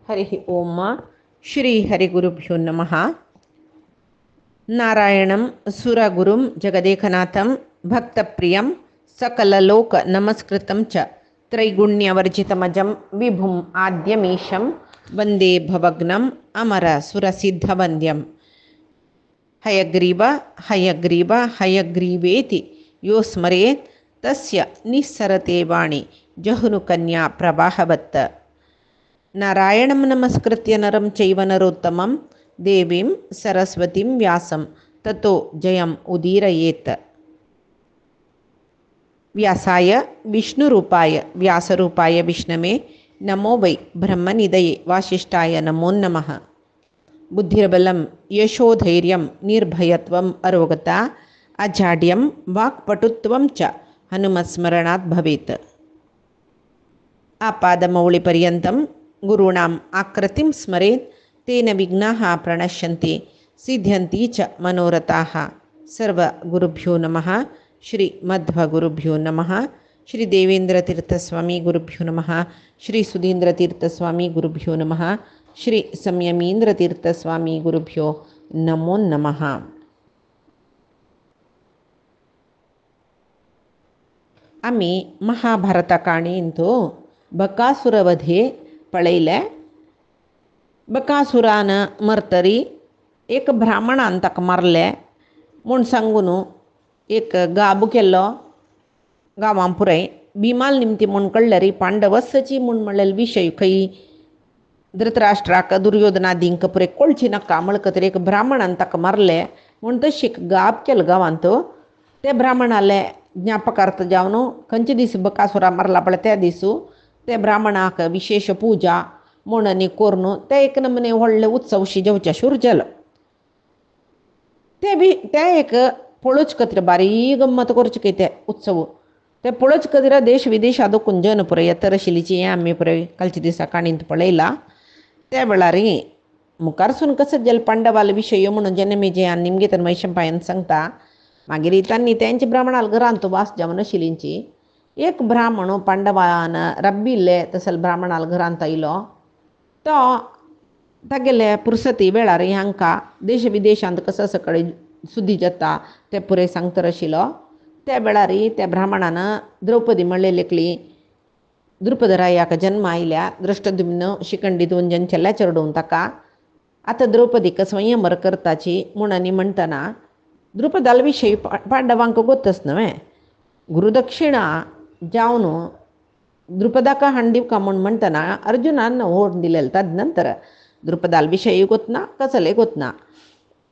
हरि ओम श्री हरिगुरुभ्यो नमः। नारायणं सुरगुरुं जगदेकनाथं भक्तप्रियं सकललोक नमस्कृतं च त्रैगुण्यवर्जितमजं विभुम् आद्यमीशं वन्दे भवग्नम् अमर सुरसिद्धवन्द्यं हयग्रीव हयग्रीव हयग्रीवेति यो स्मरेत् तस्य निस्सरते वाणी जहुनुकन्या प्रवाहवत्। नारायणं नमस्कृत्य नरं चैव नरोत्तमं देवीं सरस्वतीं व्यासं ततो जयम् उदीरयेत्। व्यासाय विष्णुरूपाय व्यासरूपाय विष्णवे नमो वै ब्रह्मनिधये वासिष्ठाय नमो नमः। बुद्धिर्बलं यशोधैर्यं निर्भयत्वम् अरोगता अजाड्यं वाक्पटुत्वं च हनुमत्स्मरणात् भवेत्। आपादमौलिपर्यन्तं गुरूणाम् आकृतिं स्मरेत् तेन विघ्नाः प्रणश्यन्ति सिद्ध्यन्ति च मनोरथाः। सर्वगुरुभ्यो नमः। श्री मध्वगुरुभ्यो नमः। श्री देवेन्द्रतीर्थस्वामी गुरुभ्यो नमः। श्री सुधीन्द्रतीर्थस्वामी गुरुभ्यो नमः। श्री संयमीन्द्रतीर्थस्वामी गुरुभ्यो नमो नमः. आम्ही महाभारतकाणींतू बकासुरवधे पळयले. बकासुरानं मरतरी एक ब्राह्मणान ताका मारले म्हूण सांगून एक गाबू केल्लो गांवां पुराय भिमाल निमती म्हूण कळल्यार पांडवसची म्हूण म्हणलेले विशय खंय धृतराष्ट्राक दुर्योधनादींक पुरे कळची नाका म्हणटकच एक ब्राह्मणान ताका मारले म्हूण तशी एक गाब केलो गांवांत. ते ब्राह्मणाले ज्ञापकार्थ जावन खंयचे दीस बकासुरा मारला पळय त्या दिसू ते ब्राह्मणाक विशेष पुजा म्हूण आनी करून ते एक नमने व्हडले उत्सवशी जेवचे शूर जालो. ते एक पळोवचे खातीर बारीक गम्मत करचे काय ते उत्सव. ते पळोवचे खातीर देश विदेशा दोकून जन पुराय येतर आशिल्लीची हें आमी पुराय कालच्या दिसा काणयेंत पळयला. त्या वेळार मुखारसून कसो जालो पांडवाल विशय म्हणून जनमेजयान निमगेतन वैशंपायन सांगता. मागीर तांणी तेंच्या ब्राह्मणाल घरांत वास जावन आशिल्लींची एक ब्राह्मण पांडवान रब्बिल्ले तसल ब्राह्मणाल घरांत आयलो. तो तागेले पुरसती वेळार हांकां देश विदेशांत कसो सकाळी सुद्दी जाता ते पुरे सांगतर आशिल्लो. त्या वेळार त्या ब्राह्मणान द्रौपदी म्हणले लेकली द्रुपदरायाक जन्म आयल्या दृष्टद्युम्न शिखंडी 2 जन चेल्ल्या चेडून ताका आतां द्रौपदीक स्वयंवर करताची म्हूण आनी म्हणटना द्रुपदाल विशयी पांडवांक गोतच न्हय. गुरुदक्षिणा जावन द्रुपदाक हाड दिवका म्हूण म्हणटना अर्जुनान ओड दिलेले. ताज नंतर द्रुपदाल विशयी गोतना कसले गोतना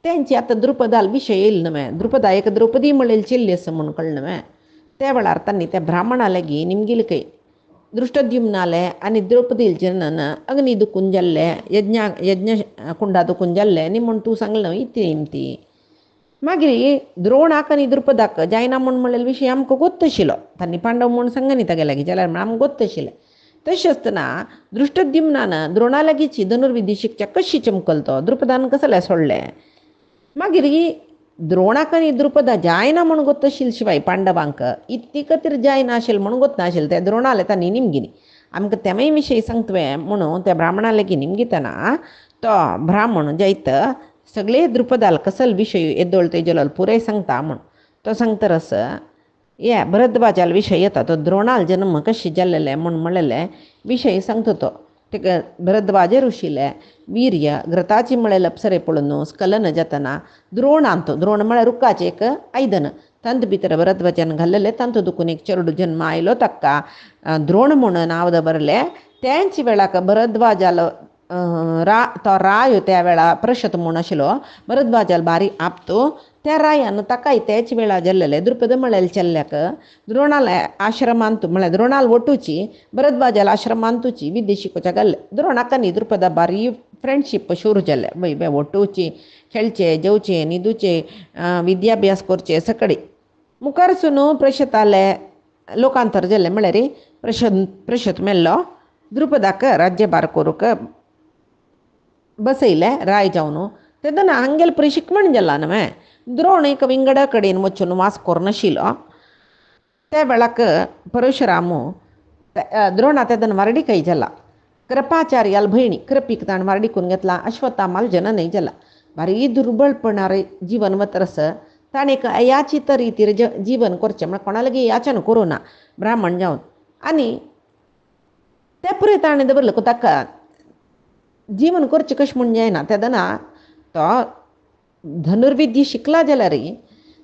तेंची आतां द्रुपदाल विशय येयलो न्हय. द्रुपदा एक द्रौपदी म्हणलेली चेल्ली आसा म्हूण कळ्ळें न्हय. त्या वेळार तांणी त्या ब्राह्मणा लेगी निमगेली खंय दृष्टद्युम्नाले आनी द्रौपदी जनन अग्नी दुखून जाल्ले यज्ञ कुंडा दुखून जाल्ले न्ही म्हूण तूं सांगलें न्हय ती निमती. मागीर द्रोणाक आनी द्रुपदाक जायना म्हूण म्हणलेलो विशय आमकां गोत्त आशिल्लो. तांणी पांडव म्हूण सांगना न्ही तागे लागीं जाल्यार आमकां गोत्त आशिल्लें. तशें आसतना दृष्टद्युम्नान द्रोणा लागींची धनुर्विद्या शिकच्या कशी चमकल तो द्रुपदान कसलें सोडलें. मागीर द्रोणाक आनी द्रुपदा जायना म्हूण गोत्त आशिल्ले शिवाय पांडवांक इतली खातीर जायना आशिल्लें म्हूण गोत्त नाशिल्लें. त्या द्रोणाले तांणी निमगिनी आमकां तेमय विशय सांगतवे म्हणून त्या ब्राह्मणा लेगी निमगितना तो ब्राह्मण जायत सगळे द्रुपदाल कसल विशय येदोळ तेजोल पुराय सांगता म्हूण तो सांगतरस हे भरद्वाजाल विशय येता. तो द्रोणाल जन्म कशी जाल्लेले म्हूण म्हणलेले विशय सांगता. तो तेका भरद्वाज ऋषीले वीर्य घृताची म्हळें अप्सरे पळोवन स्खलन जातना द्रोणांत द्रोण म्हळ्यार रुखाचें एक आयदन तांत भितर भरद्वाजान घाल्लेले तांत दुखून एक चेडूं जन्म आयलो. ताका द्रोण म्हूण नांव दवरलें. तेंच वेळाक भरद्वाजाल तो राय त्या वेळा प्रशत म्हूण आशिल्लो. भरद्वाजाल बारीक आपतो त्या रायान ताकाय त्याच वेळा जाल्लेले द्रुपद म्हळेले चेल्ल्याक द्रोणाल आश्रमांत म्हळ्यार द्रोणाल वटूची भरद्वाजाल आश्रमांतूची विद्या शिकोवच्या घाल्ले. द्रोणाक आनी द्रुपदा बारी फ्रेंडशीप शूर जाले. बाय वटूची खेळचे जेवचे न्हिदूचे विद्याभ्यास करचे सकडी मुखारसून प्रशताले लोकांतर जाल्ले म्हळ्यार प्रशत मेल्लो. द्रुपदाक राज्यभार करूंक बसयले राय जावन. तेदना हांगेल परी शिकवण जाला न्हय. द्रोण एक विंगडा कडेन वचून वास करनाशिल्लो. त्या वेळाक परशुराम द्रोणा तेदन वारडी कೈ जाला. कृपाचार्याला भयणी कृपिक ताण वारडिकून घेतला. अश्वत्थामाला जन नाही झाला. भारी दुर्बळपणारे जीवन वतरस ताणे एक याची तरी ती जीवन करचे म्हणजे कोणाला गे याचन करू ना ब्राह्मण जाऊन आणि त्या पुरे ताणे दबरलं को ताका जीवन करचे कश म्हणून जायना त्या दना तो धनुर्विद्या शिकला जाला रे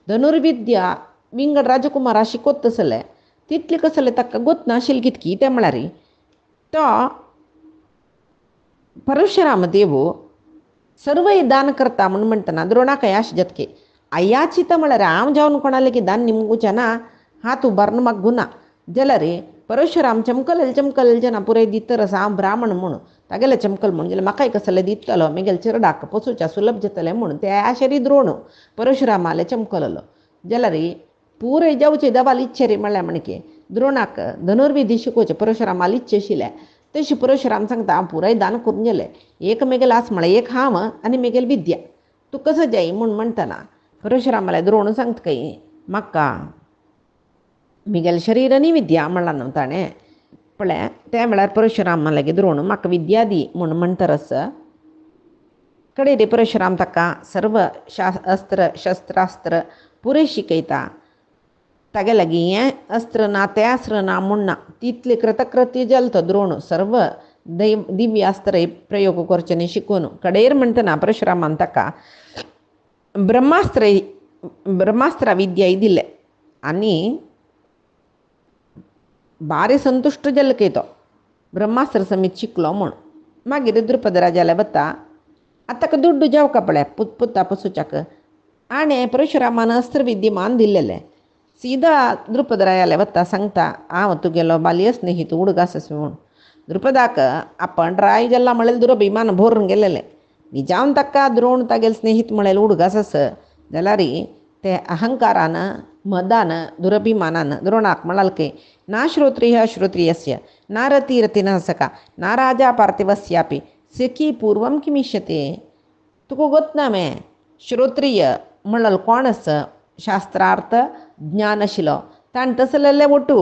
धनुर्विद्या विंगड राजकुमारा शिकोत तसले तितले कसले ताका गोत नाशिल कितकी ते म्हळ्यार तो परशुराम देव सर्व दान करता म्हणून म्हणतना द्रोणाक याश जतके अयाची तर म्हळ्यार हांव जावन कोणाले की दान निमगुच्या ना हात उबारन म्हाका गुना जाल्यार परशुराम चमकल जना पुराय दितर आसा हांव ब्राह्मण म्हणून तागेले चमकल म्हणून जाल्यार म्हाकाय कसले दितलो मेगेले चिरडाक पसूच्या सुलभ जातले म्हणून ते आशेरी द्रोण परशुरामाले चमकललो जाल्यार पुराय जावचे दबाल इच्छे रे म्हणल्यार म्हणके द्रोणाक धनुर्विद्या शिकोवचे परशुरामाला इच्छे आशिल्ले तशी परशुराम सांगता हांव पुराय दान करून गेले एक मेगेल आस म्हळ्यार एक हांव आनी मेगेल विद्या तूं कसो जाय म्हूण म्हणटना परशुरामाला द्रोण सांगता काय म्हाका मिगेल शरीर आनी विद्या म्हणला न्हू ताणें पळय त्या वेळार परशुराम लागी द्रोण म्हाका विद्या दी म्हूण म्हणटरस कडे रे परशुराम ताका सर्व अस्त्र शस्त्रास्त्र पुरे शिकयता तागे लागीं हें अस्त्र ना तें अस्त्र ना म्हूण ना तितले कृतकृत्य जालो तो द्रोण सर्व दिव्य अस्त्र प्रयोग करचे न्ही शिकून कडेर म्हणटना परशुरामान ताका ब्रह्मास्त्र विद्या दिले आनी बारे संतुश्ट जालो की तो ब्रह्मास्त्र समीत शिकलो म्हूण मागीर द्रुपद राजाले वता आतां ताका दुड्ड जावका पळय पुत्ता पसूच्याक आनी परशुरामान अस्त्र विद्यमान दिल्लेले सीधा द्रुपद रायाले वता सांगता हांव तुगेलो बाल्य स्नेहीत उडगास म्हूण द्रुपदाक आपण राय जाल्ला म्हळ्यार दुरभिमान भरून गेलेले जावन ताका द्रोण तागेले स्नेहीत म्हळ्यार उडगास आस जाल्यार ते अहंकारान मदान दुरभिमानान द्रोणाक म्हणाल की ना श्रोत्रिय श्रोत्रियस्य ना रतिरति न सका ना राजा पार्थिवस्यापि सखी पूर्वम किमिष्यते तुका गोतना मे श्रोत्रिय म्हणल कोण आस शास्त्रार्थ ज्ञान आशिल्लो ताणें तसलेले वटू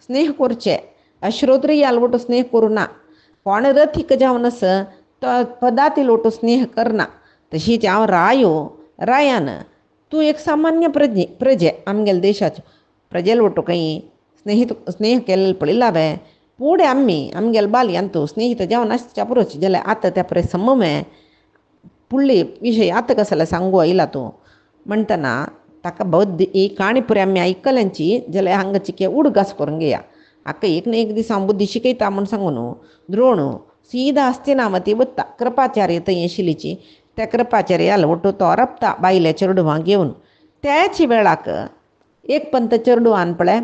स्नेह करचे अश्रोत्रियाल वटू स्नेह करूं ना कोण रथीक जावन आस तो पदातील वटू स्नेह करना तशीच हांव रायान तूं एक सामान्य प्रजे आमगेल्या देशाच्यो प्रजेल वटू काही स्नेह केलेले पळयला हांवें फुडें आमगेले बालयान तूं स्नेहीत जावन आसच्या पुरोच जाल्यार आतां त्या परे सममे फुडले विशय आतां कसले सांगू आयला तूं म्हणटना ताका बौद्ध ही काणी पुरी आमी आयकल्यांची जाल्यार हांगा चिके उडगास करून घेया हाका एक ना एक दीस हांव बुद्धी शिकयता म्हूण सांगून द्रोण सीदा हस्तिनावती वता कृपाचार्य थंय आशिल्लीची त्या कृपाचार्याल वटू तो रपता बायले चेडवां घेवन त्याच वेळाक एक पंत चेडवान पळय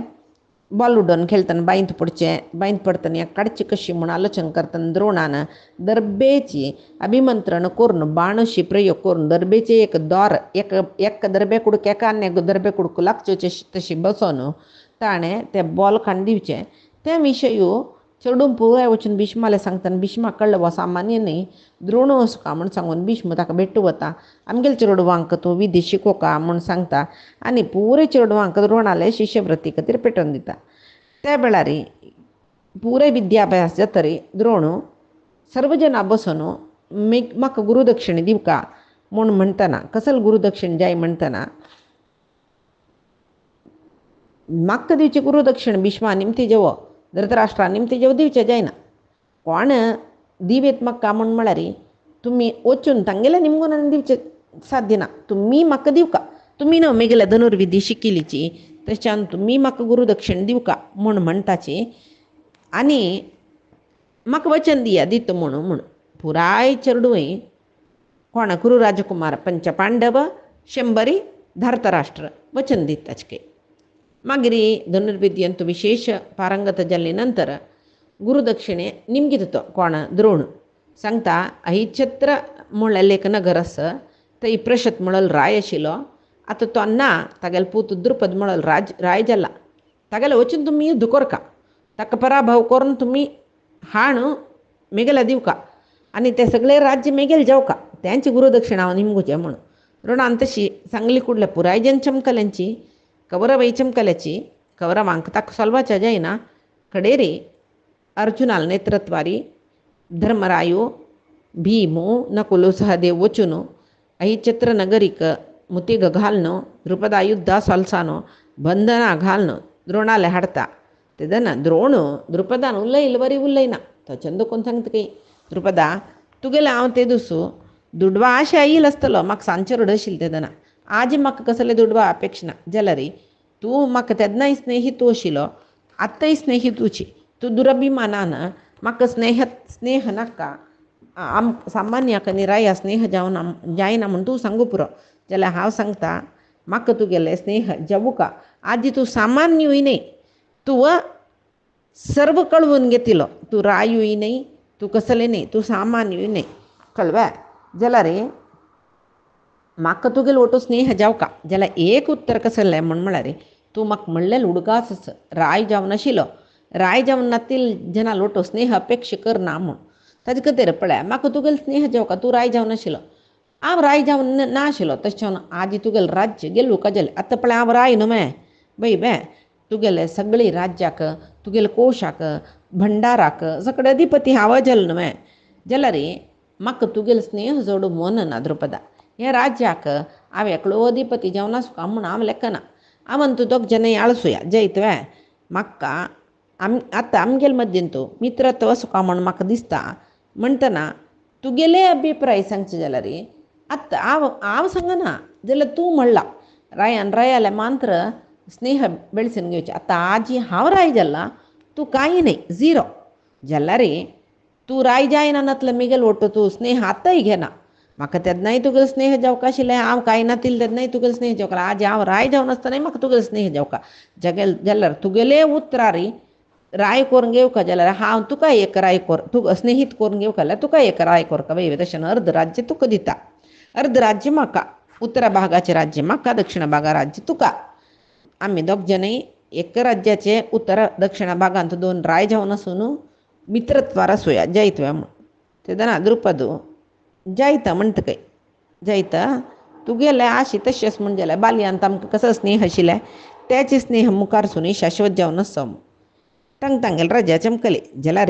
बॉल उडोवन खेळतना बांयत पडटना काडची कशी म्हूण आलोचन करतना द्रोणान दर्बेची अभिमंत्रण करून बाणशी प्रयोग करून दर्बेचे एक दोर एक दर्बे कुडक एका आनी एक दर्बे कुडक लागचे तशी बसोन ताणें ते बॉल खाण दिवचे त्या विशयू चेडूं पुराय वचून भिष्माले सांगतना भिष्माक कळ्ळें हो सामान्य न्ही द्रोण वचू का म्हूण सांगून भिष्म ताका भेट्ट वता आमगेल्या चेडवांक तूं विधी शिकोवका म्हूण सांगता आनी पुराय चेडवांक द्रोणाले शिश्यवृत्ती खातीर पेटोवन दिता त्या वेळार पुराय विद्याभ्यास जातरी द्रोण सर्व जाणां बसून म्हाका गुरुदक्षिणे दिवका म्हूण म्हणटना कसले गुरुदक्षिणे जाय म्हणटना म्हाका दिवची गुरुदक्षिणे भिष्मा निमती जेवो धृतराष्ट्रा निमती जेव दिवचें जायना कोण दिवेत म्हाका म्हूण म्हळ्यार तुमी वचून तांगेले निमगून दिवचें साध्य ना तुमी म्हाका दिवका तुमी न्हू मेगेल्या धनुर्विद्या शिकिल्लीची तशें तुमी म्हाका गुरुदक्षिणे दिवका म्हूण म्हणटाची आनी म्हाका वचन दिया दिता म्हूण पुराय चेडूय कोण कुरू राजकुमार पंचपांडव शंबरी धृतराष्ट्र वचन दिताचे मागीर धनुर्विद्यंत विशेष पारंगत जाल्ले नंतर गुरुदक्षिणे निमगी दितो कोण द्रोण सांगता अहिच्छत्र म्हणलें एक नगर आस थंय प्रशत म्हणल राय आशिल्लो आतां तो ना तागेलो पूत द्रुपद म्हणल राय जाला तागेले वचून तुमी युध्द करका ताका पराभव करून तुमी हाण मेगेल्या दिवका आनी ते सगळे राज्य मेगेल जावका त्यांची गुरुदक्षिणा हांव निमगुचें म्हणून द्रोणान तशी सांगली कुडले पुराय जन चमकल्यांची कौरवय चमकल्याची कौरवांक ताका सोलवाच्या जायना कडेरी अर्जुनाल नेतृत्वारी धर्मरायो भीमो नकुलो सहदेव वचून ऐचित्र नगरिक मुतिग घालणं द्रुपदा युद्धा सलसानो बंधना घालणं द्रोणाला हाडता तेदना द्रोण द्रुपदान उलयला बरी उलयना तो चंद कोण सांगता काही द्रुपदा तुगेले हांव ते दुसू दुडवा आशे येईल आसतलो म्हाका सांचे रडशील तेदना आज म्हाका कसले दुडवा अपेक्षा ना जाल्यार तूं म्हाका तेदनाय स्नेही तूं आशिल्लो आत्ताय स्नेही तुजी तूं दुरभिमानान म्हाका स्नेह नाका आम सामान्याक निराया स्नेह जायना म्हूण तूं सांगू पुरो जाल्यार हांव सांगता म्हाका तुगेले स्नेह जावूका आजी तूं सामान्यूय न्ही तूं सर्व कळवून घेतिलो तूं रायूय न्ही तूं कसलें न्ही तूं सामान्यूय न्ही कळ्ळें जाल्यार म्हाका तुगेलो ओटो स्नेह जावका जाल्यार एक उत्तर कसलें म्हळ्यार तूं म्हाका म्हणलें उडगास राय जावन नाशिलो राय जावन नातील जना लोटो स्नेह अपेक्षा करना म्हूण ताजे खातीर पळय म्हाका तुगेलो स्नेह जावका तूं राय जावन नाशिलो हांव राय जावन नाशिलो तशें आजी तुगेलें राज्य गेलो काजेलें आतां पळय हांव राय न्हू मे बाई बे तुगेले सगळी राज्याक तुगेले कोशाक भंडाराक सगळे अधिपती हांव जालो न्हू मे जाल्यार म्हाका तुगेलो स्नेह जोडू मन ना द्रुपदा हे राज्याक हांव एकलो अधिपती जावन आसुका म्हूण हांव लेखना हांव तूं दोग जन आळसुया जय तुवें म्हाका आतां आमगेले मद्दीन तूं मित्रत्व आसुका म्हूण म्हाका दिसता म्हणटना तुगेले अभिप्राय सांगचे जाल्यार आतां हांव सांगना जाल्यार तूं म्हणला रायाले मात्र स्नेह बेळसून घेवचे आतां आजी हांव राय जाला तूं कांय न्ही झिरो जाल्यार तूं राय जायना नातले मिगेल ओटो तूं स्नेह आतांय घेना म्हाका तेदनाय तुगेलो स्नेह जावका आशिल्लें हांव कांय नातिल्लें तेदनाय तुगेलो स्नेह जावका आज हांव राय जावन आसतनाय म्हाका तुगेलो स्नेह जावका जाल्यार तुगेले उतरारी राय करून घेवका जाल्यार हांव तुका एक राय कर तूं स्नेहीत करून घेवका जाल्यार तुका एक राय करता बाई तशें अर्ध राज्य तुका दिता अर्ध राज्य म्हाका उत्तर भागाचें राज्य म्हाका दक्षिण भागा राज्य तुका आमी दोग जनय एक राज्याचे उत्तर दक्षिण भागांत दोन राय जावन आसून मित्रत्वार आसुया जय तुवें म्हूण तेदना द्रुपदू जायता म्हणटकय जायता तुगेले आशी तशेंच म्हण जाल्यार बालयांत आमकां कसो स्नेह आशिल्ले त्याचे स्नेह मुखार सुनी शाश्वत जावन आसा टांगेल राज्या चमकले जाल्यार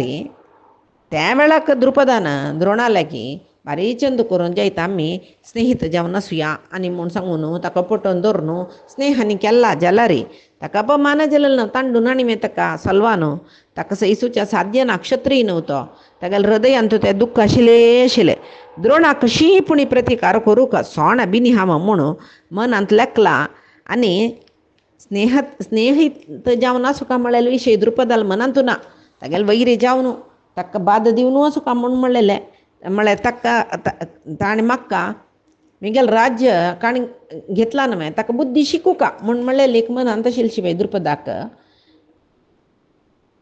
त्या वेळाक द्रुपदान द्रोणा लागीं बारी चंद करून जायता आमी स्नेहीत जावन आसुया आनी म्हूण सांगून ताका पटोवन धरून स्नेहानी केला जाल्यार ताका अपमान जालेलो न्हू तांडून आनी मागीर ताका सलवा न्हू ताका सैसूच्या साध्य ना क्षत्रीय नव्हतो तागेले हृदयांत तें दुख्ख आशिल्लें द्रोणा कशी पुणी प्रतिकार करूंक सोण बिनिहाम म्हूण मनांत लेखला आनी स्नेहीत जावन आसुका म्हणलेलो विशय द्रुपदाल मनांत ना तागेले वैरी जावन ताका बाद दिवन आसुका म्हूण म्हणलेलें म्हळ्यार ताका ताणें म्हाका मिगेल राज्य काणी घेतला न्हू ताका बुद्धी शिकूका म्हूण म्हणलेली एक मनांत आशिल्ली शिवाय द्रुपदाक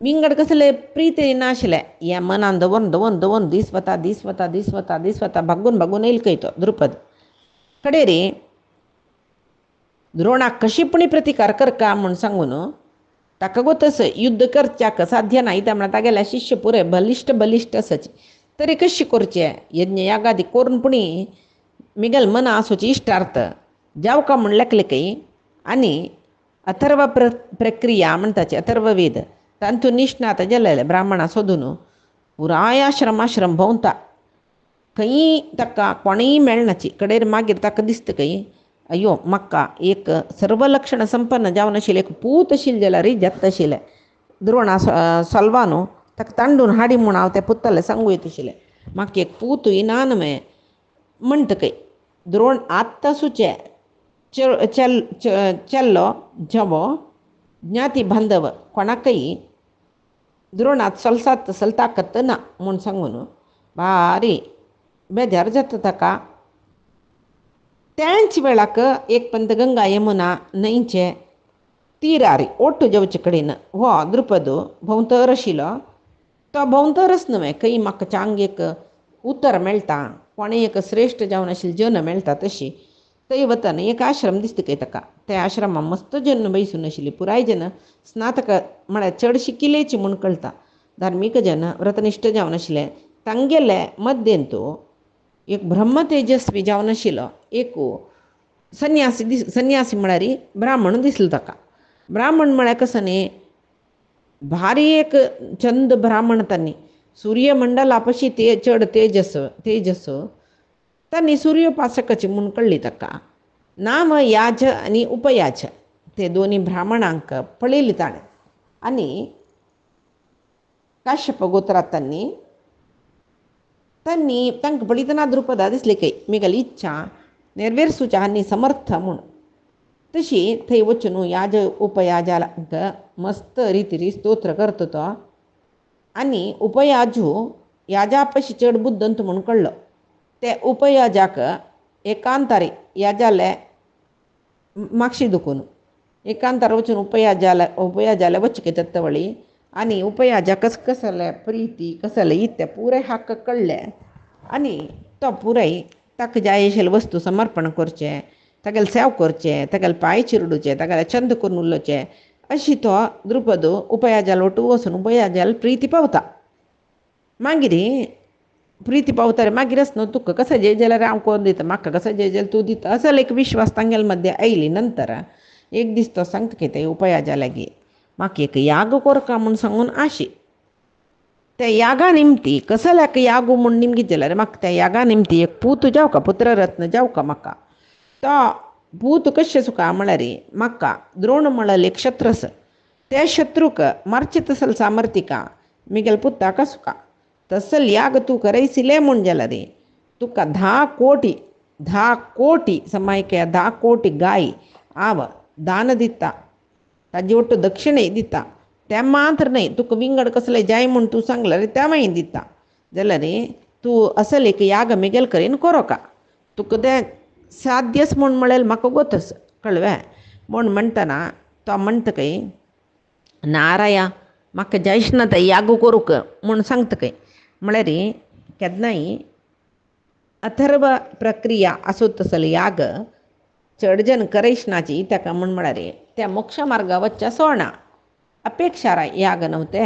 विंगड कसले प्रीती नाशिल्ले हे मनान दवरून दीस वता भागून येयल खंय तो द्रुपद कडेर द्रोणाक कशी पुणी प्रतिकार करका म्हूण सांगून ताका गो तसो युद्ध करच्याक साध्य ना इता म्हळ्यार तागेले शिश्य पुरे बलिश्ट आसाचे तरी कशी करचे यज्ञ यागादी करून पुणी मिगेल मना आसूची इश्टार्थ जावका म्हूण लेखलेकय आनी अथर्व प्रक्रिया म्हणटाचे अथर्व वेद तांतून निश्णात जालेले ब्राह्मणां सोदून पुराय आश्रम भोंवता खंय ताका कोणीय मेळनाची कडेर मागीर ताका दिसता खंय अयो म्हाका एक सर्व लक्षण संपन्न जावन आशिल्लें एक पूत आशिल्लें जाल्यार जत्त आशिल्लें द्रोणा सलवा न्हू ताका तांडून हाडी म्हूण हांव तें पुत्तलें सांगू येता आशिल्लें म्हाका एक पूत इनान मे म्हणटकय द्रोण आत्तां सुचे चेल्लो जवो ज्ञाती बांधव कोणाकय द्रोणात सलताकत ना म्हूण सांगून बारी बेजार जाता ताका त्याच वेळाक एक पंत गंगा यमुना न्हंयचे तीरारी ओट्ट जेवचे कडेन हो द्रुपद भोंवतर आशिल्लो तो भोंवतरच न्हय खंय म्हाका चांग एक उतर मेळटा कोणें एक श्रेश्ठ जावन आशिल्ली जन मेळटा तशी थंय वतना एक आश्रम दिसता खंय ताका त्या आश्रमांत मस्त जन बैसून आशिल्ली पुराय जन स्नातक म्हळ्यार चड शिकिल्लेची म्हूण कळटा धार्मीक जन व्रतनिश्ठ जावन आशिल्ले तांगेले मध्येंत एक ब्रह्म तेजस्वी जावन आशिल्लो एक संन्यासी म्हळ्यार ब्राह्मण दिसलो ताका ब्राह्मण म्हळ्यार कसो न्ही भारी एक चंद ब्राह्मण तांणी सूर्यमंडलापशी चड तेजस तांणी सूर्योपासकाची म्हूण कळ्ळी ताका. नाम याज आनी उपयाज ते दोनी ब्राह्मणांक पळयली ताणें. आनी काश्यप गोत्रांत तांकां पळयतना द्रुपदा दिसली की म्हगेली इच्छा नेरवेरसूच्या आनी समर्थ म्हूण. तशी थंय वचून याज उपयाजाक मस्त रितीरी स्तोत्र करता तो. आनी उपयाजू याजा पशी चड बुद्दंत म्हूण कळ्ळो. ते उपयाजाक एकांतारी याजाले मागशी दुखून एकांतार वचून उपयाजाले वचके तत्तवळी. आनी उपयाजा कसले प्रीती कसले इत्ते पुरे हाक कळ्ळे. आनी तो पुराय ताका जाय आशिल्ले वस्तू समर्पण करचे, तागेले सेव करचे, तागेले पांय चिरडूचे, तागेले छंद करून उरलोचे. अशी तो द्रुपद उपयाजाल वटू वचून उपयाजाल प्रीती पावता. मागीर प्रीती पावता रे मागीरच न्हू तुका कसो जय जाल्यार हांव कोन्न दिता, म्हाका कसो जय जाल्यार तूं दिता, असो एक विश्वास तांगेले मध्य आयली. नंतर एक दीस तो सांगता की ते उपयाजालागी म्हाका एक याग कोरका म्हूण सांगून आशी. त्या यागा निमती कसल्याक यागू म्हूण निमगी जाल्यार म्हाका त्या यागा निमती एक पूत जावका, पुत्ररत्न जावका म्हाका. तो पूत कशें सुका म्हळ्यार म्हाका द्रोण म्हणले क्षत्रस त्या शत्रूक मारचे तसल सामर्थ्यका मिगेल पुत्ताका सुका. तसल याग तूं करयसिले म्हूण जाल्यार तुका 10 कोटी समायके 10 कोटी गाय हांव दान दिता, ताजे ಒಟ್ಟು दक्षिणे दिता. ते मात्र न्हय, तुका विंगड कसले जाय म्हूण तूं सांगल्यार ते मागीर दिता. जाल्यार तूं असले एक याग मिगेल करीन कोरोका. तुका ते साध्यस म्हूण म्हळें म्हाका गोतस कळ्ळें म्हूण म्हणटना तो म्हणटा की नाराया म्हाका जायच ना ते याग करूंक म्हूण सांगता की. म्हळ्यार केन्नाय अथर्व प्रक्रिया आसूं तसले याग चड जन करयशनाची ताका म्हळ्यार त्या मोक्ष मार्गा वच्चा सोडना. अपेक्षा याग नव्हते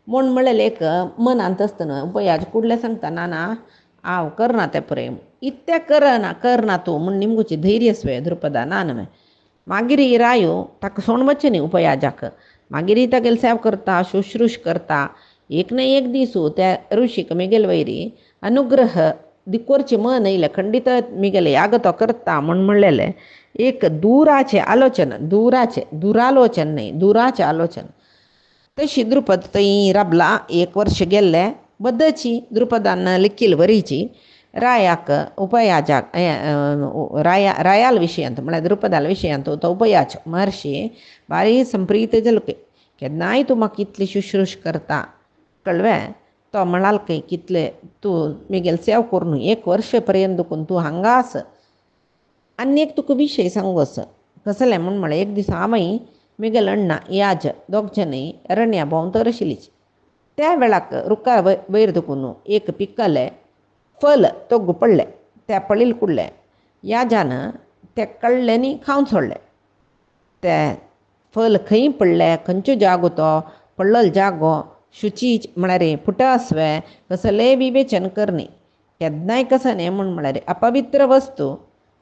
म्हूण म्हणलें एक मनांत आसतना उपयाज कुडले सांगता नाना हांव करना तें प्रेम इत्ते करना तूं म्हूण निमगुची धैर्य स्वे द्रुपदा नान. मागीर रायो ताका सोण वच्चे न्ही उपयाजाक. मागीर तागेले सेव करता, शुश्रूश करता. एक ना एक दिसू त्या ऋषीक मिगेल वैरी अनुग्रह दिकोरचे मन येयले खंडित मिगेले याग तो करता म्हूण म्हणलेलें एक दुराचे आलोचन. तशी द्रुपद थंय राबला. 1 वर्ष गेल्ले बद्दची द्रुपदान लिखील वरीची रायाक उपयाजाक रायाल विशयांत म्हळ्यार द्रुपदाल विशयांत तो उपयाज महर्शी बारी संप्रीत जालो की केन्नाय तूं म्हाका इतली शुश्रूश करता कळ्ळें. तो म्हणाल की कितले तूं मिगेल सेव करून 1 वर्ष पर्यंत दुखून तूं हांगा आस. आनी एक तुका विशय सांगोस कसलें म्हूण म्हळें. एक दीस हांवय मिगेल अण्णा याज दोग जनय अरण्या भोंवतर आशिल्लीं. त्या वेळाक रुखार वयर दुखून एक पिकले फल तोग्ग पडलें. ते पळील कुडलें याजान ते कळ्ळें न्ही खावन सोडलें. ते फल खंय पडलें, खंयच्यो जागो तो पडलेलो जागो शुची म्हळ्यार पुटास्वे कसलेंय विवेचन करनी. केन्नाय कसं न्ही म्हूण म्हळ्यार अपवित्र वस्तू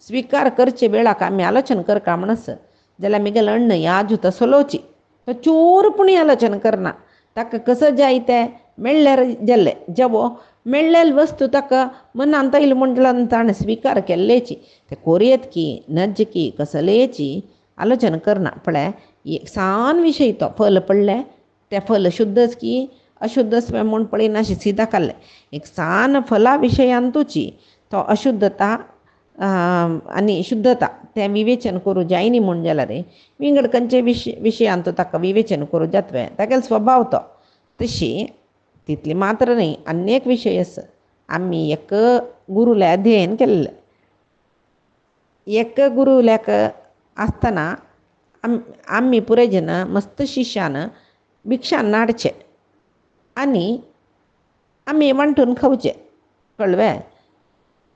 स्विकार करचे वेळाक आमी आलोचन करका म्हणस जाल्यार मिगेल अण्ण याजू तसलोची तो चूरपुणी आलोचन करना. ताका कसं जाय तें मेळ्ळ्यार जाल्लें जेवो मेळ्ळेली वस्तू ताका मनांत येयली म्हूण जाल्यार ताणें स्विकार केल्लेची. ते कोरयेत की नज की कसलेची आलोचन करना. पळय एक सान विशय तो फल पडलें ते फल शुद्धच की अशुद्धच म्हूण पळयनाशी सिदा काडलें. एक सान फला विशयांतूची तो अशुद्धता आनी शुद्धता तें विवेचन करूं जायनी म्हूण जाल्यार विंगड खंयचे विशयांत ताका विवेचन करूं जातवें. तागेलो स्वभाव तो तशी तितली मात्र न्ही अनेक विशय आसा. आमी एक गुरुले अध्ययन केल्लें. एक गुरुल्याक आसतना आमी पुराय जन मस्त शिश्यान भिक्षान नाडचें आनी आमी वांटून खावचें कळ्ळें.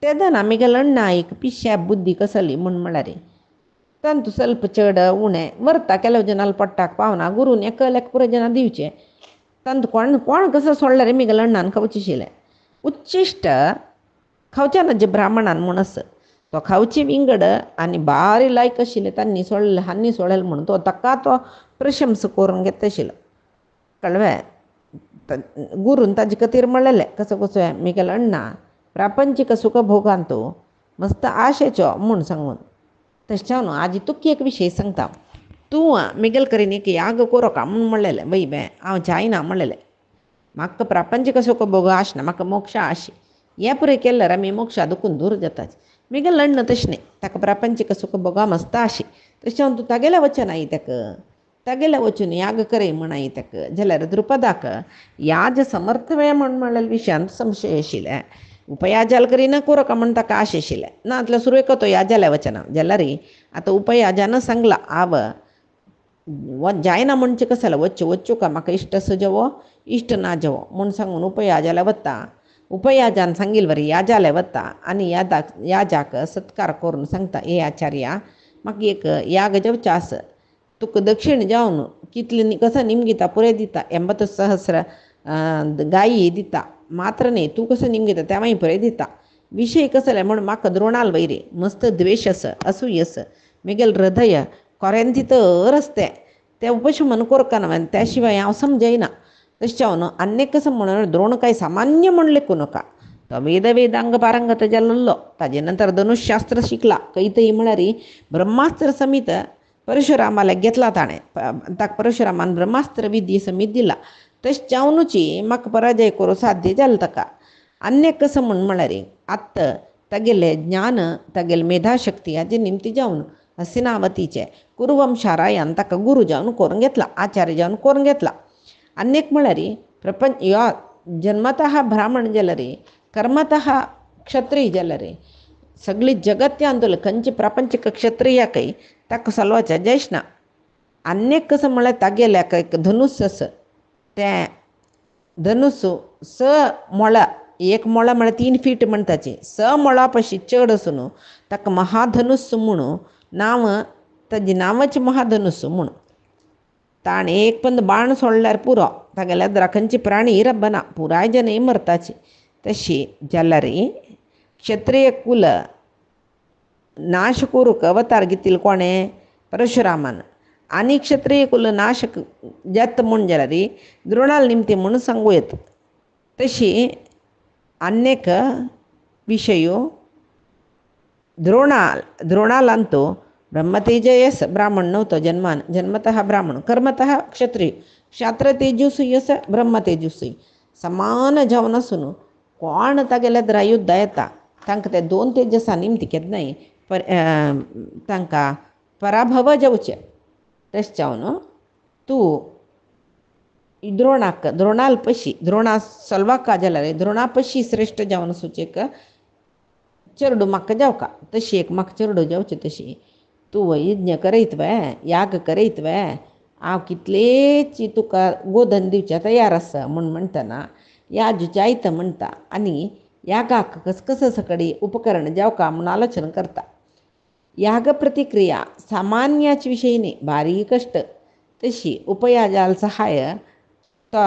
तेदन आमिगेल अण्णा एक पिश्या बुद्धी कसली म्हूण म्हळ्यार तांतू ಸ್ವಲ್ಪ चड उणें व्हरता केलो जनाल पडटाक पावना गुरून एकल्याक पुराय जना दिवचें. तांतू कोण कसो सोडल्यार मिगेल अण्णान खावचें आशिल्लें. उच्चिश्ट खावच्या नजे ब्राह्मणान म्हूण आस तो खावची विंगड आनी बारी लायक आशिल्लें तांणी सोडलें हांनी सोडलें म्हणून तो ताका तो प्रशंस करून घेता आशिल्लो कळ्ळें. गुरून ताजे खातीर म्हणलेलें कसो कसो मिगेल अण्णा प्रापंचीक सुख भोगांतो मस्त आशेचो म्हूण सांगून तशें न्हू आजी तुका एक विशय सांगता तूं मिगेल करीन एक याग करो का म्हूण म्हणलेलें बई बे हांव जायना म्हणलेलें म्हाका प्रापंचीक सुख भोग आशना म्हाका मोक्ष आशी हें पुरे केल्यार आमी मोक्षा दुखून दूर जाताच मिगेल अण्ण तशें न्ही ताका प्रापंचीक सुख भोगा मस्त आशी तशें हांव तूं तागेल्या वचन आई ताका तागेल्या वचून याग करे म्हण आई ताका जाल्यार द्रुपदाक याज समर्थ वेळ म्हणलेल्या विशयान संशय आशिल्ले उपयाजाल करीना कोरो का म्हण ताका आश आशिल्लें ना आतल्या सुरवेक तो याजाल्या वचना जाल्यार आतां उपयाजान सांगला आव जायना म्हणचे कसं जाल्यार वच्चो का म्हाका इश्ट सुजवो इश्ट ना जवो म्हूण सांगून उपयाजाल्या वता उपयाजान सांगिल्ले बरें याजाल्या वता आनी याजाक सत्कार करून सांगता हे आचार्या म्हाका एक याग जेवचें आसा तुका दक्षिण जावन कितले कसो निमगिता पुरे दिता 80 सहस्र गायी दिता मात्र न्ही तूं कसो निमगिता त्या मागीर पुरे दिता विशय कसो जाल्यार म्हण म्हाका द्रोणाल वैरी मस्त द्वेश आसा असूय आसा मिगेल हृदय कोऱ्यान भितर आसता तें उपशमन करतना त्या शिवाय हांव समजयना तशें हांव न्हू आनीक कसो म्हणून द्रोण कांय सामान्य म्हण लेखू नका तो वेदांग पारंगत जाल्लो ताजे नंतर धनुशास्त्र शिकला कैतई म्हळ्यार ब्रह्मास्त्र समीत परशुरामाला घेतला ताणें ताका परशुरामान ब्रह्मास्त्र विद्ये समीत दिला तशें जावनूची म्हाका पराजय करूं साध्य जालें ताका आनीक कसो म्हळ्यार आत्त तागेलें ज्ञान तागेले मेधाशक्ती हाजे निमती जावन हसिनावतीचे कुरुवंशारायान ताका गुरू जावन करून घेतला आचार्य जावन करून घेतला आनीक म्हळ्यार प्रपंच यो जन्मतः ब्राह्मण जाल्यार कर्मतः क्षत्रीय जाल्यार सगळी जगत आंदोलन खंयची प्रापंचीक क्षत्रियाकय ताका सलवाचें जैशना आनीक कसो म्हळ्यार तागेल्या एक धनुस आसा तें धनुस 6 मोळा 1 मोळा म्हळ्यार 3 फीट म्हणटाची 6 मोळा पशी चड आसून ताका महाधनुस म्हणून नांव ताजें नांवाचें महाधनुस म्हूण ताणें एक पंद बाण सोडल्यार पुरो तागेल्या द्राखंची प्राणी रब्बना पुराय जन मरताची तशी जाल्यार क्षत्रिय कुल नाश करूंक अवतार घेतिल्लो कोणें परशुरामान आनी क्षत्रिय कुल नाश जात म्हूण जाल्यार द्रोणाल निमती म्हूण सांगू येता तशी आनीक विशयो द्रोणालांतू ब्रह्मतेजयस ब्राह्मण नव्हतो जन्मतः ब्राह्मण कर्मतः क्षत्रिय क्षात्र तेजस्वी आसा ब्रह्म तेजस्वी समान जावन आसून कोण तागेल्या द्रायुद्ध येता तांकां ते 2 तेजसा निमती केन्नाय तांकां पराभव जावचे तशें जावन तूं द्रोणाल पशी द्रोणा सलवाका जाल्यार द्रोणा पशी श्रेश्ठ जावन सुचेक चेडूं म्हाका जावका तशी एक म्हाका चेडूं जावची तशी तूं यज्ञ करयत वे याग करयत वे हांव कितलेची तुका गोधन दिवचे तयार आसा म्हूण म्हणटना याज जायत म्हणटा आनी यागाक कसकस सकडी उपकरण जावका म्हूण आलोचना करता याग प्रतिक्रिया सामान्याच विशय न्ही भारी कश्ट तशी उपयाजाल सहाय तो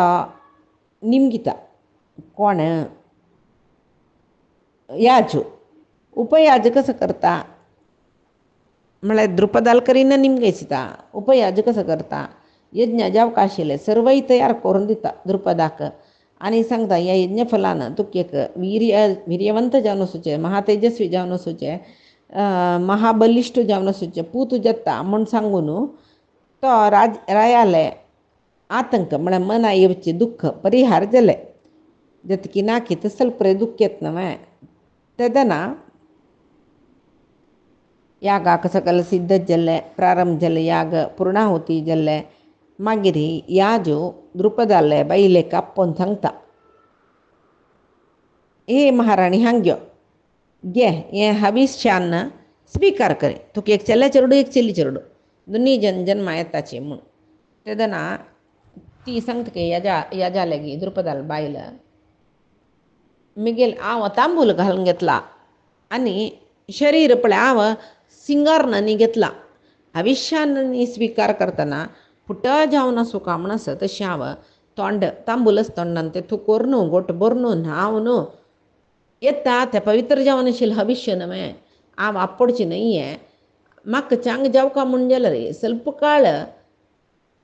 निमगिता कोण याज उपयाज कसो करता म्हळ्यार द्रुपदाल करीन निमगेसिता उपयाज कसो करता यज्ञ जावका आशिल्ले सर्वय तयार करून दिता द्रुपदाक आनी सांगता ह्या यज्ञ फलान तुका एक वीर्यवंत जावन वचचें महातेजस्वी जावन वचचें महाबलिश्ट जावन वचचें पूत जाता म्हूण सांगून तो रायाले आतंक म्हळ्यार मना येवचे दुख्ख परिहार जाले जतकी नाकी ते स्वल्परे दुख्ख येत नवे तेदना यागाक सकल सिद्ध जाल्ले प्रारंभ जाले याग पूर्णाहुती जाल्ले मागीर याजू द्रुपदाले बायलेक आपोवन सांगता हे महाराणी हांग्यो घे हे हविश्यान स्विकार करे तुका एक चले चेडूं एक चली चेडूं दोनी जन्मा येताची म्हूण तेदना ती सांगता की याजा लेगी द्रुपदाल बायल मिगेल हांव तांबूल घालून घेतला आनी शरीर पळय हांव सिंगार न्ही घेतला हविश्यान स्विकार करतना फुट जावन आसूं का म्हण आसा तशें हांव तोंड तांबूलच तोंडान ते थुकोर न्हू गोट भर न्हू हांव न्हू येता तें पवित्र जावन आशिल्लें हविश्य न्हय हांव आपडचें न्हय हें म्हाका चांग जावका म्हूण जाल्यार स्वल्प काळ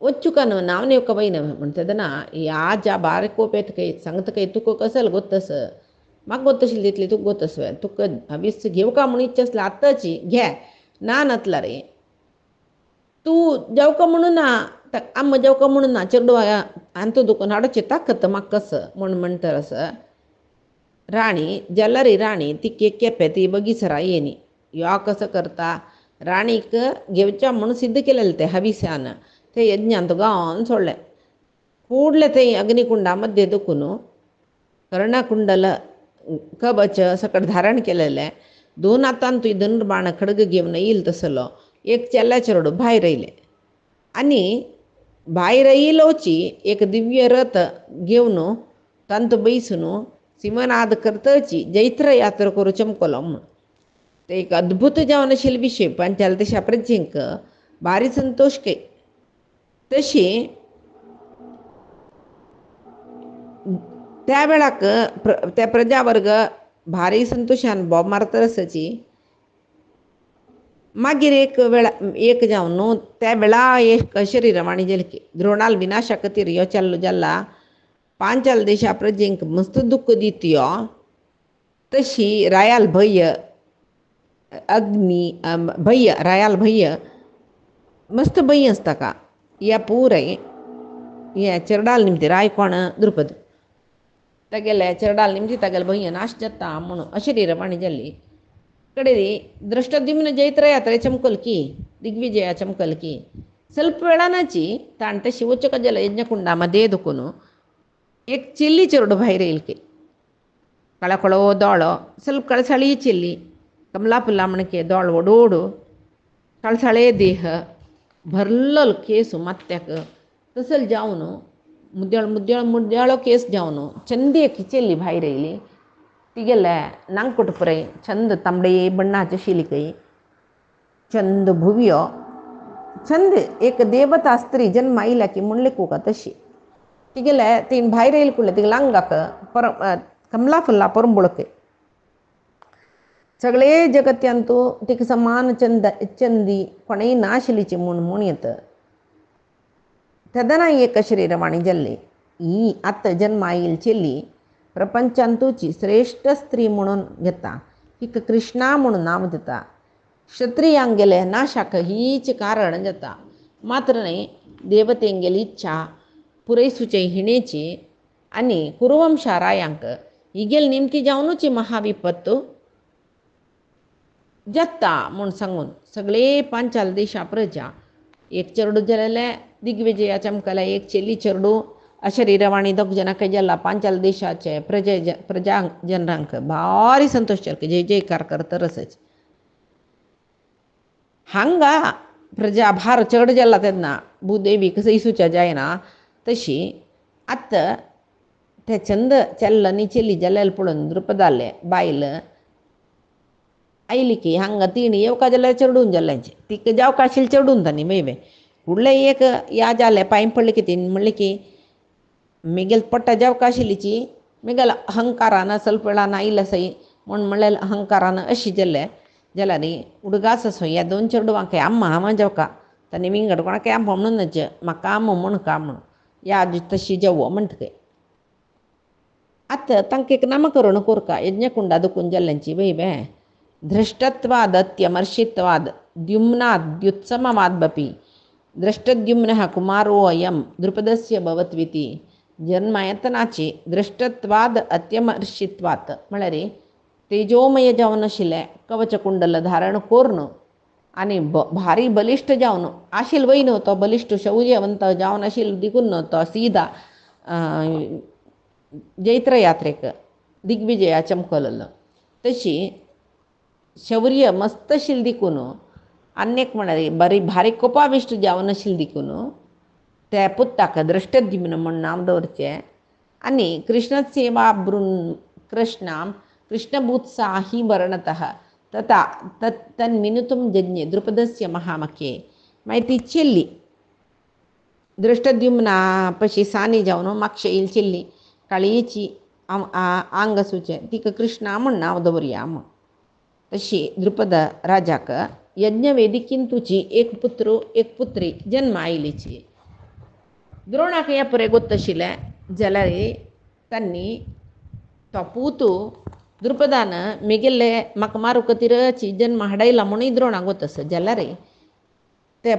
वच्चुकन नाव नेवका बाई म्हणटना ह्या ज्या बारीक कोपेत काही सांगता काही तुका कसं गोतस म्हाका गोतशिल्ली तितली तुका गोतस तुका हवीस घेऊ का म्हणून इच्छा असला आत्ताची घे ना नतला रे तू जेवका म्हणून ना अम्म जेवका म्हणून ना ಚೆರಡು ಅಂತ दुकान हाडोचे ताकत म्हाका कसं म्हणटर असं राणी जल्लरी राणी ती केप्या ती बगीसरा येणी या कसं करता राणीक घेवच्या म्हणून सिद्ध केलेलं ते हविस्यान ते यज्ञांत गावन सोडले ಕೂಡಲೇ ते अग्निकुंडामध्ये दुखून कर्णकुंडल कवच सकट धारण केलेले दोन हातांत धनुर्बाण खडग घेऊन येईल तसलो एक चेल्ल्या चेरडू भायर येयले आणि भायर येयलोची एक दिव्य रथ घेऊन तांत बैसून सिंहनाद करतची जैत्र यात्रा करू चमकलो म्हण ते एक अद्भुत जावन आशिल्ले विशय पंचाल तशा प्रजेंक भारी संतोष के तशी त्या वेळाक त्या प्रजावर्ग भारी संतोषान बोब मारतरसाची मागीर एक वेळा एक जावन त्या वेळा एक शरीरवाणी जेलकी द्रोणाल विनाशा खातीर यो चल्लो जाल्ला पांचाल देशा प्रजेंक मस्त दुःख दितयो तशी रायाल भय्य अग्नी भय्य रायाल भय्य मस्त भय्य असता का या पूरय या चेरडाल निमती राय कोण द्रुपद तगेले चेरडाल निमती तगेल भय्य नाश जाता म्हणून अशरीरवाणी जाल्ली कडेरी दृष्टद्युम्न जैत्र यात्रे चमकलकी दिग्विजया चमकलकी ಸ್ವಲ್ಪ वेळानाची ताण तशी उच्च जल यज्ञकुंडामध्ये दुखून एक चिल्ली चेरडू भायर येयलकी कळकळो दोळो ಸ್ವಲ್ಪ कळसाळी चिल्ली कमला पुल्ला म्हणके दोळ ओडोडू कळसाळे देह भरलल केसು मत्त्याक तसल जावन मुद्द्याळो केस जावन चंदी ಚೆಲ್ಲಿ भायर येयली तिगेले नांग कुटपुरे चंद तांबडे बಣ್ಣाचे शिलिकई चंद भुवियो चंद एक देवता स्त्री जन्म आयला की म्हणले कुका तशी तिगेले तीन भायर येयले कुडले तिगे लांगाक कमला फुल्ला परंबुळके सगळे जगत्यांतू तिका समान चंदी कोणेय नाशिलीची म्हूण येत तदना एक शरीरवाणी जल्ली ही आत्ता जन्म आईल ಚೆಲ್ಲಿ प्रपंचांतूची श्रेष्ठ स्त्री म्हणून घेता हिक कृष्णा म्हणून नाव देता क्षत्रियांगेले नाशाक हीच कारण जाता मात्र नाही देवतेंगेली इच्छा पुरैसुचे हिणेची आणि कुरुवंशा रायांक हिगेल निमती जावनूची महाविपत्तू जाता म्हणून सांगून सगळे पांचाल देशा प्रजा एक चेरडू जालेले दिग्विजया चमकला एक ಚೆಲ್ಲಿ चेरडू अशरीरवाणी दोग जनक जल्ला पांचाल देशाचे प्रजा जनरांक भारी संतोष चरक जय जयकार करतरसच हांगा प्रजा भार चड जल्ला तेन्ना भूदेवीक सैसूच्या जायना तशी आत्त ते चंद चल्लनी ಚೆಲ್ಲಿ जल्लेल पळोवन द्रुपदाले बायल आयली की हांगा तीन येवका जाल्यार चेडून जाल्ल्यांचे तिक जावका आशिल्ली चेडून तांणी मेवे फुडले एक या जाले पांय पडले की तीन म्हणले की मिगेल पट्टा जावका आशिल्लीची मिगेल अहंकारान ಸ್ವಲ್ಪ वेळान आयला सई म्हूण म्हणलें अहंकारान अशी जाल्ले जाल्यार उडगास असो ह्या दोन चेडवांक अम्मा हांव जावका तांणी विंगड कोणाक अम्म म्हणूनच म्हाका अम्म म्हूण का म्हूण या तशी जेवो म्हणटके आतां तांकां एक नामकरण कोरका यज्ञकुंडा दुखून जाल्ल्यांची वैवे धृष्टत्वाद अत्यमर्षित्वाद द्युम्नाद्युत्समवाद बपी दृष्टद्युम्नः कुमारो अयं द्रुपदस्य भवत्विति जन्मयतनाची दृष्टत्वाद अत्यमर्षित्वात म्हळ्यार तेजोमय जावन आशिल्ले कवच कुंडल धारण करून आनी भारी बलिश्ठ जावन आशिल्लो वय न्हू तो बलिश्ठ शौर्यवंत जावन आशिल्लो देखून न्हू तो सीदा जैत्र यात्रेक दिग्विजया चमकलो तशी शौर्य मस्त आशिल्ली देखून अन्यक म्हणाले बरी भारी कोपाविष्ट जावन आशिल्ली देखून त्या पुत्ताक दृष्टद्युम्न म्हूण नांव दवरचें आनी कृष्णसेवा कृष्णां कृष्णभूत्सा हि वर्णतः तथा तन्मिनुतुं जज्ञे द्रुपदस्य महामखे मागीर ती ಚೆಲ್ಲಿ दृष्टद्युम्ना पशी सानी जावन म्हापशे येयली ಚೆಲ್ಲಿ काळयेची आंग सुचें तिका कृष्णा म्हूण नांव दवरया म्हूण तशी द्रुपद राजाक यज्ञवेदिकीन तुची एक पुत्री जन्म आयलीची द्रोणाक हें पुरे गोत्तशिल्लें जाल्यार तांणी तो पूत द्रुपदान मिगेल्ले म्हाका मारूं खातीर जन्म हाडयला म्हणून द्रोणाक गोतस जाल्यार ते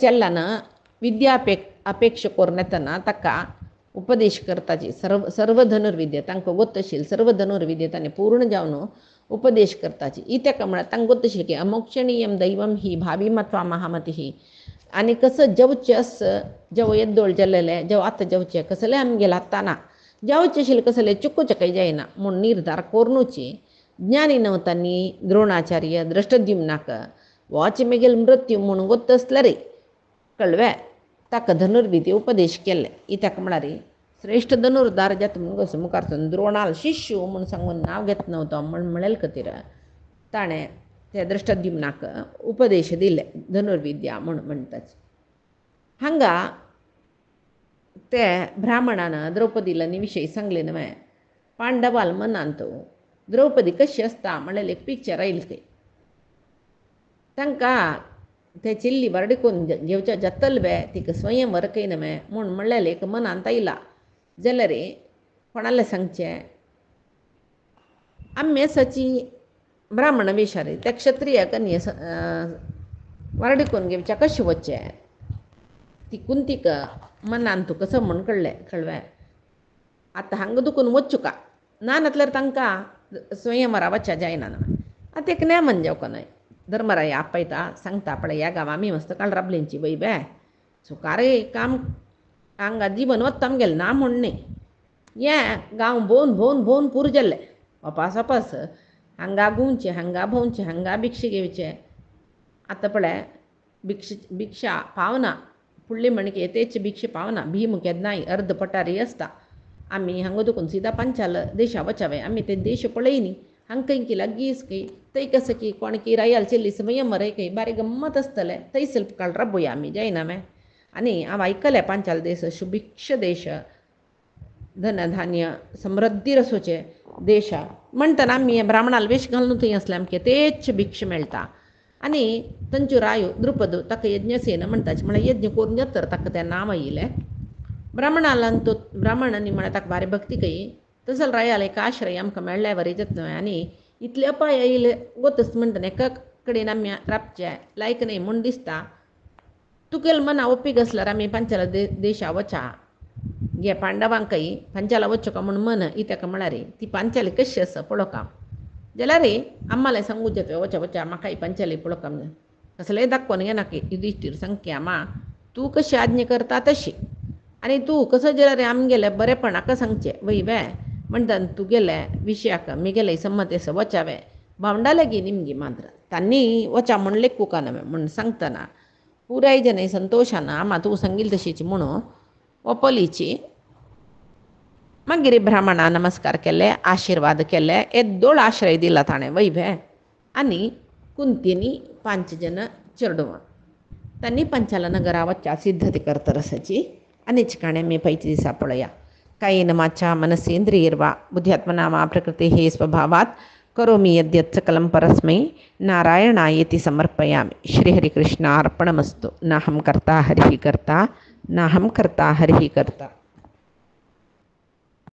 चेल्लान विद्या अपेक्षा करून येतना ताका उपदेश करताची सर्व धनुर्विद्या तांकां गोत्तशील सर्व धनुर्विद्या ताणें पूर्ण जावन उपदेश करताची ही ताका म्हळ्यार तांकां गोत्तशील की अमोक्षणीयम दैवम ही भावी मत्वा महामती ही आनी कसं जेवचें आस जेव येद्दोळ जाल्लेले जेव आतां जेवचें कसलें आमगेलें आत्ताना जेवचें आशिल्लें कसलें चुकूचें काही जायना म्हूण निर्धार करूनची ज्ञानी नवतांनी द्रोणाचार्य दृष्टद्युम्नाक वच मेगेल मृत्यू म्हणून गोत्त आसल्यार कळवे ताका धनुर्विद्या उपदेश केले ही ताका म्हळ्यार श्रेष्ठ धनुर्धार जाता म्हणून कसो मुखारसून द्रोणाल शिष्य म्हणून सांगून नांव घेत नव्हतो म्हणले खातीर ताणें ते दृष्टद्युम्नाक उपदेश दिले धनुर्विद्या म्हणून म्हणटाच हांगा ते ब्राह्मणान द्रौपदीला विशयी सांगले न्हय पांडवाल मनांत द्रौपदी कशी आसता म्हणल्यार एक पिक्चर आयिल्लें खंय तांकां ते चिल्ली बरडिकून घेवचें जातल बे तिका स्वयंवर खंय न्हय म्हूण म्हणलेलें एक मनांत आयला जाल्यार कोणालें सांगचें आमी सची ब्राह्मण विचार ते क्षत्रिय कन्ये वरडिकून घेवचें कशें वचचें ती कुंतीक मनांत कसं म्हूण कळवे आतां हांगा दुखून वच्चू का ना नातल्यार तांकां स्वयंवरा वचचें जायना आतां एक नेमन जेवको न्हय धर्मराय आपयता सांगता पळय ह्या गांवां आमी मस्तकाल राबलेंची वय बे सुकारे काम हांगा जीवन वता आमगेलें ना म्हूण न्ही हें गांव भोवन पूर जाल्लें वपास हांगा गुंवचें हांगा भोंवचें हांगा भिक्षा घेवचें आतां पळय भिक्षा पावना फुडली म्हणके येतेच भिक्षा पावना भीम केन्नाय अर्द पटारी आसता आमी हांगा दुखून सिदा पांचाल देशा वचावे आमी ते देश पळयनी हांगा खंय की लागींच खंय थंय कसं की कोण की रायाल चिल्ली स्वयंवर खंय बारीक गम्मत आसतलें थंय शिल्पकाल राबोया आमी जायना मे आनी हांव आयकलें पांचाल देश सुभिक्ष देश धनधान्य समृद्धी रसोचे देश म्हणटना आमी ब्राह्मणाल वेश घालून थंय आसले आमगे तेच भिक्ष मेळटा आनी थंयच्यो रायो द्रुपद ताका यज्ञसेन म्हणटाचे म्हळ्यार यज्ञ करून येतर ताका तें नांव आयिल्लें ब्राह्मणालान तो ब्राह्मणांनी म्हळ्यार ताका भारी भक्ती कई तसल रायाल एक आश्रय आमकां मेळ्ळ्या बरें जाता न्हय आनी इतले अपाय येयले गोतच म्हणटना एका कडेन आमी राबचें लायक न्हय म्हूण दिसता तुगेल मना ओप्पीक आसल्यार आमी पांचाला देशा वचा गे पांडवांकय पांचाला वच्चो का म्हूण मन ही ताका म्हळ्यार ती पांचाली कशी आसा पळोवका जाल्यार आम्हाले सांगूं येते वचा म्हाकाय पांचाली पळोवका कसलेंय दाखोवन घेना की युधिष्ठीर सांगके आमा तूं कशी आज्ञा करता तशी आनी तूं कसो जाल्यार आमगेले बरेपणाक सांगचें वय बे म्हणटा तुगेले विशयाक मिगेले संमती आसा वचावे भावंडा गी निमगी मात्र तांणी वचा म्हूण लेखूं न्हय म्हूण सांगतना पुराय जन संतोशान आमा तूं सांगिल तशीच म्हणून ओपलीची मागीर ब्राह्मणां नमस्कार केले आशिर्वाद केले येद्दोळ आश्रय दिला ताणें वय बे आनी कुंतीनी 5 जन चेडवां तांणी पंचाला नगरा वच्चा सिद्धते करतर आसाची आनी चिकाणें मी पैचे दिसा पळया कायेन वाचा मनसेंद्रियर्वा बुद्ध्यात्मना वा प्रकृतेः स्वभावात् करोमि यद्यत् सकलं परस्मै नारायणायेति समर्पयामि श्रीहरिकृष्णार्पणमस्तु नाहं कर्ता हरिः कर्ता नाहं कर्ता हरिः कर्ता।